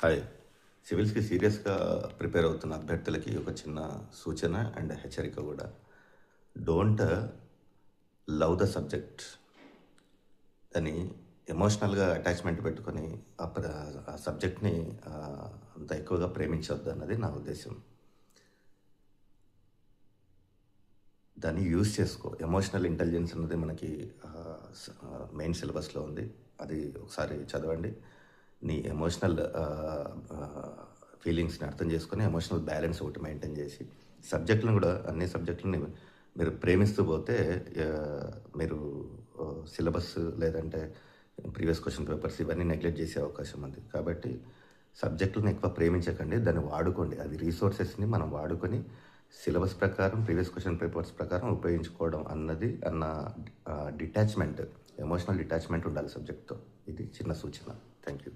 Hi. సివిల్స్‌కి సీరియస్‌గా prepare అవుతున్న అభ్యర్థులకి ఒక చిన్న సూచన అండ్ హెచ్చరిక కూడా. డోంట్ లవ్ ద సబ్జెక్ట్ అని ఎమోషనల్‌గా అటాచ్‌మెంట్ పెట్టుకొని ఆ సబ్జెక్ట్‌ని అంత ఎక్కువగా ప్రేమించొద్దు అన్నది నా ఉద్దేశం. దాన్ని యూజ్ చేసుకో. ఎమోషనల్ ఇంటెలిజెన్స్ అన్నది మనకి మెయిన్ సిలబస్‌లో ఉంది. అది ఒకసారి చదవండి. నీ ఎమోషనల్ ఫీలింగ్స్ని అర్థం చేసుకొని ఎమోషనల్ బ్యాలెన్స్ ఒకటి మెయింటైన్ చేసి సబ్జెక్టులను కూడా అన్ని సబ్జెక్టులని మీరు ప్రేమిస్తూ పోతే మీరు సిలబస్ లేదంటే ప్రీవియస్ క్వశ్చన్ పేపర్స్ ఇవన్నీ నెగ్లెక్ట్ చేసే అవకాశం ఉంది. కాబట్టి సబ్జెక్టులను ఎక్కువ ప్రేమించకండి, దాన్ని వాడుకోండి. అది రీసోర్సెస్ని మనం వాడుకొని సిలబస్ ప్రకారం ప్రీవియస్ క్వశ్చన్ పేపర్స్ ప్రకారం ఉపయోగించుకోవడం అన్న డిటాచ్మెంట్, ఎమోషనల్ డిటాచ్మెంట్ ఉండాలి సబ్జెక్ట్తో. ఇది చిన్న సూచన. Thank you.